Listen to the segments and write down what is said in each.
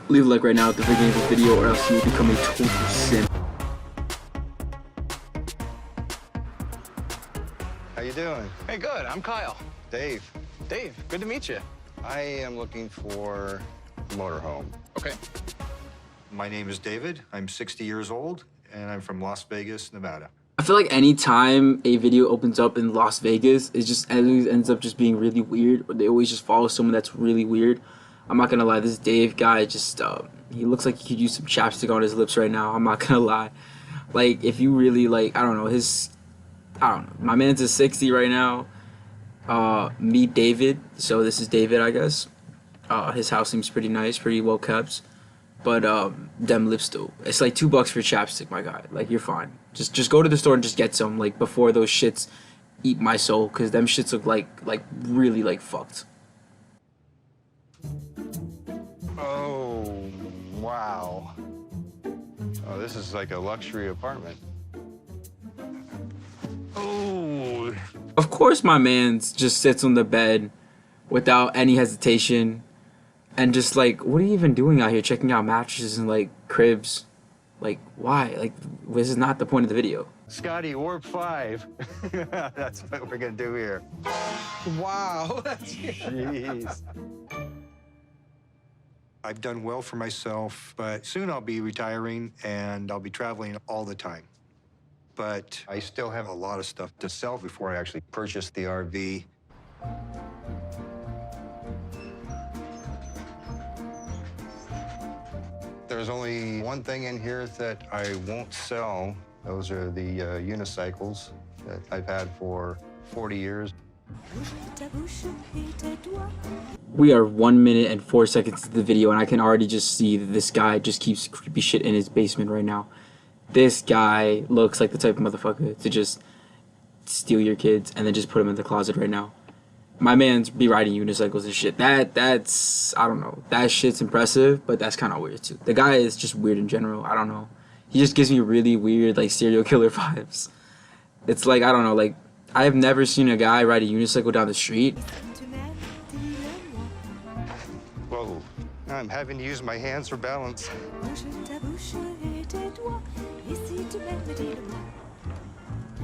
Leave a like right now at the beginning of the video or else you will become a total simp. How you doing? Hey, good. I'm Kyle. Dave. Dave, good to meet you. I am looking for a motorhome. Okay. My name is David. I'm 60 years old, and I'm from Las Vegas, Nevada. I feel like anytime a video opens up in Las Vegas, it just always ends up just being really weird, or they always just follow someone that's really weird. I'm not gonna lie, this Dave guy just, he looks like he could use some chapstick on his lips right now. I'm not gonna lie. Like, if you really, like, I don't know, my man's a 60 right now. Meet David. So this is David, I guess. His house seems pretty nice, pretty well kept. But, them lips though. It's like $2 for chapstick, my guy. Like, you're fine. Just go to the store and just get some, like, before those shits eat my soul. Because them shits look like, really, like, fucked. Oh, wow. Oh, this is like a luxury apartment. Oh. Of course my man just sits on the bed without any hesitation and just like, what are you even doing out here checking out mattresses and like cribs? Like, why? Like, this is not the point of the video. Scotty, Warp 5. That's what we're gonna do here. Wow. Jeez. I've done well for myself, but soon I'll be retiring and I'll be traveling all the time. But I still have a lot of stuff to sell before I actually purchase the RV. There's only one thing in here that I won't sell. Those are the unicycles that I've had for 40 years. We are 1 minute and 4 seconds into the video and I can already just see that this guy just keeps creepy shit in his basement right now. This guy looks like the type of motherfucker to just steal your kids and then just put them in the closet right now. My man's be riding unicycles and shit. That's, I don't know. That shit's impressive, but that's kind of weird too. The guy is just weird in general. I don't know. He just gives me really weird, like, serial killer vibes. It's like, I don't know, like, I have never seen a guy ride a unicycle down the street. Whoa, I'm having to use my hands for balance.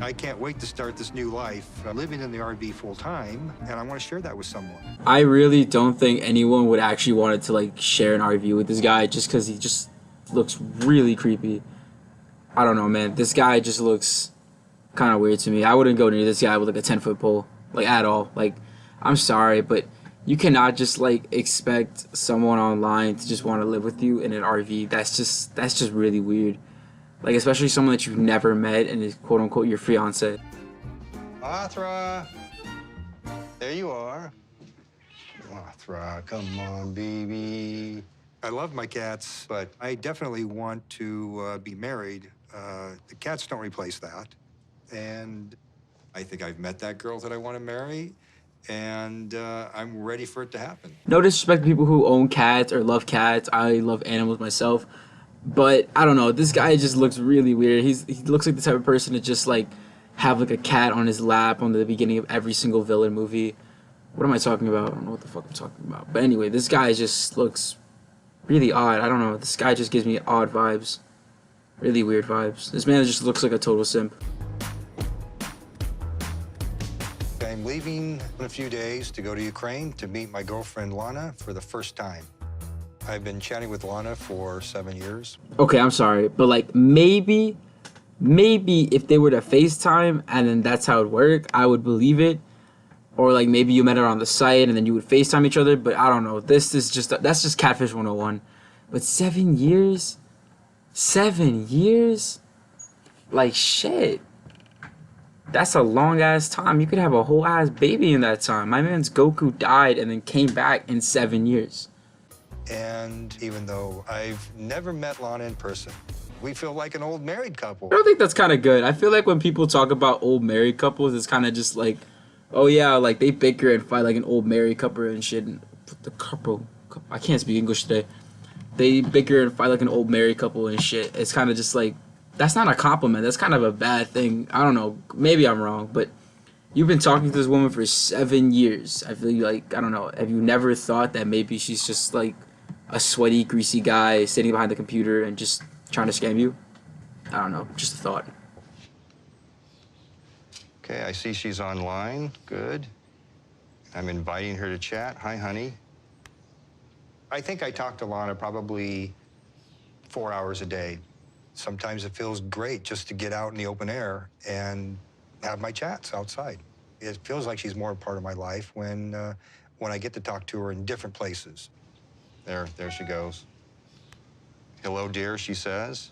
I can't wait to start this new life, living in the RV full time, and I want to share that with someone. I really don't think anyone would actually want to like share an RV with this guy just because he just looks really creepy. I don't know, man. This guy just looks kind of weird to me. I wouldn't go near this guy with like a 10-foot pole, like at all. Like, I'm sorry, but you cannot just like expect someone online to just want to live with you in an RV. That's just really weird. Like, especially someone that you've never met and is quote unquote your fiance. Mothra, there you are. Mothra, come on, baby. I love my cats, but I definitely want to be married. The cats don't replace that. And I think I've met that girl that I want to marry, and I'm ready for it to happen. No disrespect to people who own cats or love cats. I love animals myself. But I don't know, this guy just looks really weird. He looks like the type of person to just like have like a cat on his lap on the beginning of every single villain movie. What am I talking about? I don't know what the fuck I'm talking about. But anyway, this guy just looks really odd. I don't know. This guy just gives me odd vibes. Really weird vibes. This man just looks like a total simp. I'm leaving in a few days to go to Ukraine to meet my girlfriend Lana for the first time. I've been chatting with Lana for 7 years. Okay, I'm sorry, but like maybe if they were to FaceTime and then that's how it worked, I would believe it. Or like maybe you met her on the site and then you would FaceTime each other, but I don't know. That's just catfish 101. But 7 years? 7 years? Like shit. That's a long ass time. You could have a whole ass baby in that time. My man's Goku died and then came back in 7 years. And even though I've never met Lana in person, we feel like an old married couple. I don't think that's kind of good. I feel like when people talk about old married couples, it's kind of just like, oh yeah, like they bicker and fight like an old married couple and shit. And the couple, I can't speak English today. They bicker and fight like an old married couple and shit. It's kind of just like, that's not a compliment. That's kind of a bad thing. I don't know. Maybe I'm wrong, but you've been talking to this woman for 7 years. I feel like, I don't know. Have you never thought that maybe she's just like a sweaty, greasy guy sitting behind the computer and just trying to scam you? I don't know, just a thought. Okay, I see she's online. Good. I'm inviting her to chat. Hi, honey. I think I talk to Lana probably 4 hours a day. Sometimes it feels great just to get out in the open air and have my chats outside. It feels like she's more a part of my life when I get to talk to her in different places. There she goes. Hello, dear, she says.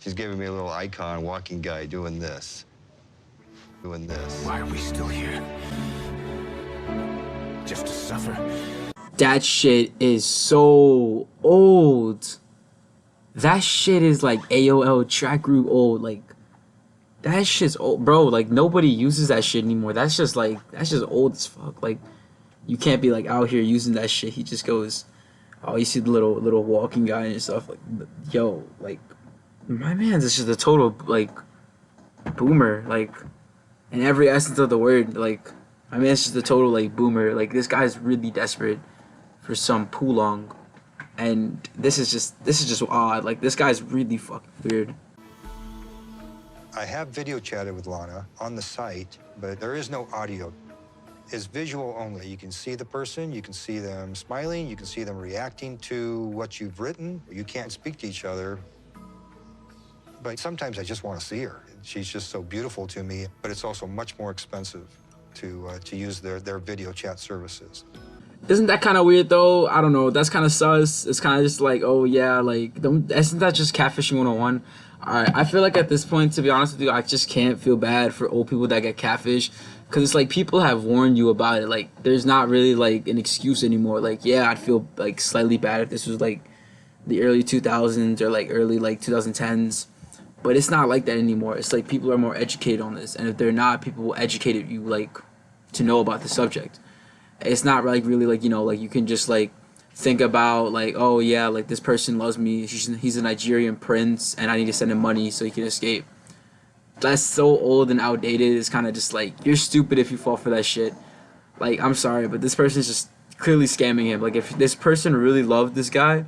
She's giving me a little icon, walking guy, doing this. Doing this. Why are we still here? Just to suffer? That shit is so old. That shit is like AOL track group old. Like, that shit's old, bro. Like, nobody uses that shit anymore. That's just old as fuck. Like, you can't be like out here using that shit. He just goes, oh, you see the little walking guy and stuff. Like, yo, like, my man's is just a total like boomer. Like, in every essence of the word. Like, my man's just a total like boomer. Like, this guy's really desperate for some pulong, and this is just odd. Like, this guy's really fucking weird. I have video chatted with Lana on the site, but there is no audio. It's visual only. You can see the person, you can see them smiling, you can see them reacting to what you've written. You can't speak to each other, but sometimes I just want to see her. She's just so beautiful to me, but it's also much more expensive to use their video chat services. Isn't that kind of weird though? I don't know. That's kind of sus. It's kind of just like, oh yeah, like, isn't that just catfishing 101? Alright, I feel like at this point, to be honest with you, I just can't feel bad for old people that get catfished. Because it's like, people have warned you about it. Like, there's not really like an excuse anymore. Like, yeah, I'd feel like slightly bad if this was like the early 2000s or like early like 2010s. But it's not like that anymore. It's like, people are more educated on this. And if they're not, people will educate you like to know about the subject. It's not like really like, you know, like, you can just like think about like, oh yeah, like, this person loves me, he's a Nigerian prince and I need to send him money so he can escape. That's so old and outdated. It's kind of just like, you're stupid if you fall for that shit. Like, I'm sorry, but this person's just clearly scamming him. Like, if this person really loved this guy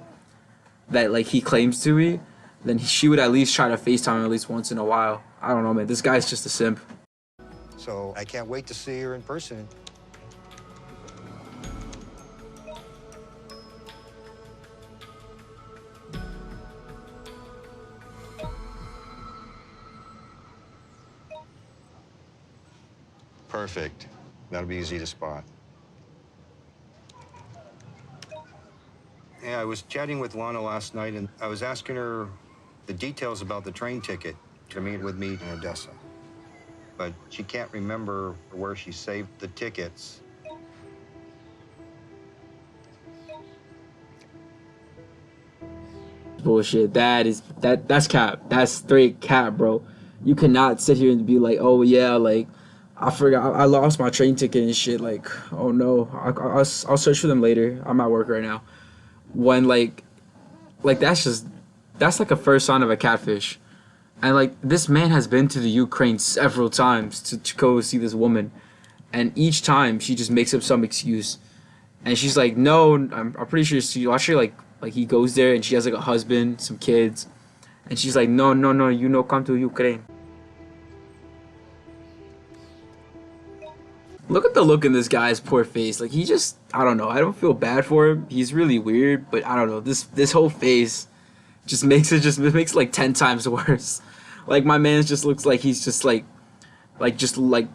that like he claims to be, then she would at least try to FaceTime him at least once in a while. I don't know, man, this guy's just a simp. So I can't wait to see her in person. Perfect. That'll be easy to spot. Yeah, I was chatting with Lana last night, and I was asking her the details about the train ticket to meet with me in Odessa. But she can't remember where she saved the tickets. Bullshit. That's cap. That's straight cap, bro. You cannot sit here and be like, oh yeah, like, I forgot, I lost my train ticket and shit. Like, oh no, I'll search for them later. I'm at work right now. When like that's like a first sign of a catfish. And like, this man has been to the Ukraine several times to go see this woman, and each time she just makes up some excuse, and she's like, no, I'm pretty sure she actually like he goes there and she has like a husband, some kids, and she's like, no, you know, come to Ukraine. Look at the look in this guy's poor face. Like, he just, I don't know. I don't feel bad for him. He's really weird, but I don't know. This whole face just makes it like 10 times worse. Like, my man just looks like he's just like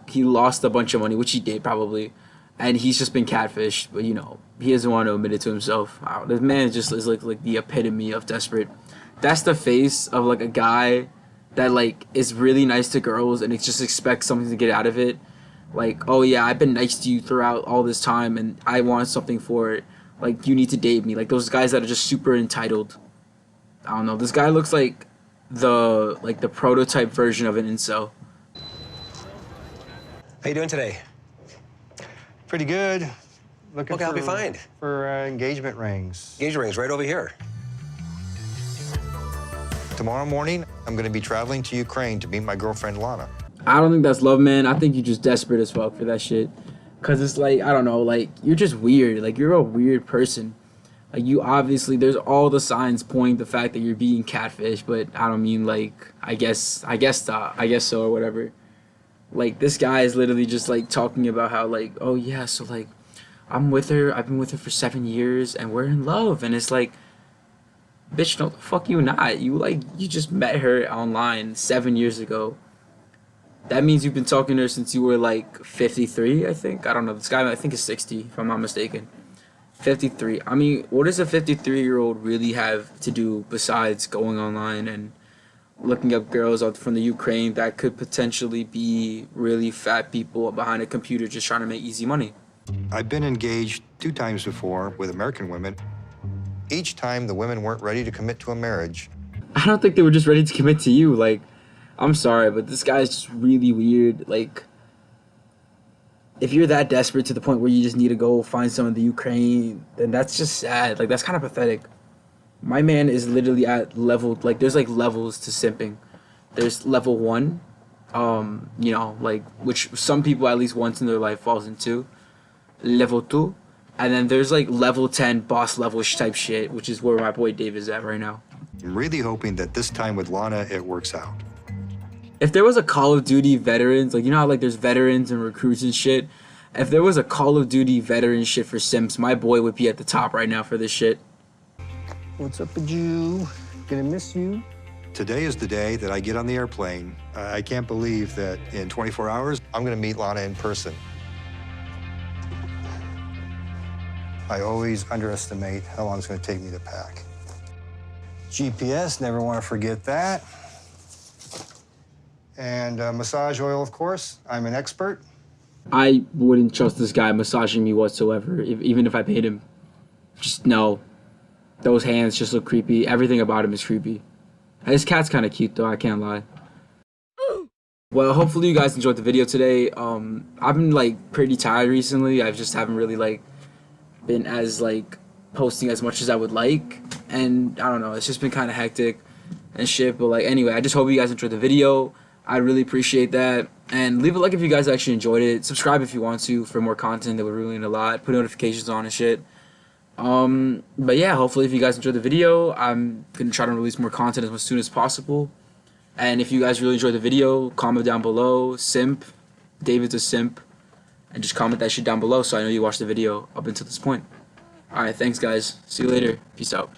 he lost a bunch of money, which he did probably, and he's just been catfished. But you know, he doesn't want to admit it to himself. Wow, this man just is like the epitome of desperate. That's the face of like a guy that like is really nice to girls and it just expects something to get out of it. Like, oh yeah, I've been nice to you throughout all this time and I want something for it. Like, you need to date me. Like, those guys that are just super entitled. I don't know. This guy looks like the prototype version of an incel. How you doing today? Pretty good. Looking What can I help you find? For engagement rings. Engagement rings right over here. Tomorrow morning, I'm going to be traveling to Ukraine to meet my girlfriend Lana. I don't think that's love, man. I think you're just desperate as fuck for that shit. Cause it's like, I don't know, like you're just weird. Like you're a weird person. Like you obviously, there's all the signs pointing the fact that you're being catfish, but I don't mean like, I guess so or whatever. Like this guy is literally just like talking about how like, oh yeah, so like I'm with her, I've been with her for 7 years and we're in love. And it's like, bitch, no the fuck you not. You just met her online 7 years ago. That means you've been talking to her since you were like 53, I think. I don't know. This guy I think is 60, if I'm not mistaken. 53. I mean, what does a 53-year-old really have to do besides going online and looking up girls out from the Ukraine that could potentially be really fat people behind a computer just trying to make easy money? I've been engaged 2 times before with American women. Each time, the women weren't ready to commit to a marriage. I don't think they were just ready to commit to you. Like, I'm sorry, but this guy's just really weird. Like, if you're that desperate to the point where you just need to go find someone in the Ukraine, then that's just sad. Like, that's kind of pathetic. My man is literally at level, like, there's, like, levels to simping. There's level 1, you know, like, which some people at least once in their life falls into. Level 2. And then there's, like, level 10 boss level type shit, which is where my boy Dave is at right now. I'm really hoping that this time with Lana, it works out. If there was a Call of Duty veterans, like, you know how, like, there's veterans and recruits and shit? If there was a Call of Duty veteran shit for Simps, my boy would be at the top right now for this shit. What's up with you? Gonna miss you. Today is the day that I get on the airplane. I can't believe that in 24 hours, I'm going to meet Lana in person. I always underestimate how long it's gonna take me to pack. GPS, never want to forget that. And massage oil, of course. I'm an expert. I wouldn't trust this guy massaging me whatsoever, even if I paid him. Just no. Those hands just look creepy. Everything about him is creepy. His cat's kind of cute, though. I can't lie. Well, hopefully you guys enjoyed the video today. I've been, like, pretty tired recently. I just haven't really, like, been as, like, posting as much as I would like. And, I don't know. It's just been kind of hectic and shit. But, like, anyway, I just hope you guys enjoyed the video. I really appreciate that. And leave a like if you guys actually enjoyed it. Subscribe if you want to for more content. That would really mean a lot. Put notifications on and shit. But yeah, hopefully if you guys enjoyed the video, I'm going to try to release more content as soon as possible. And if you guys really enjoyed the video, comment down below, simp, David's a simp, and just comment that shit down below so I know you watched the video up until this point. Alright, thanks guys. See you later. Peace out.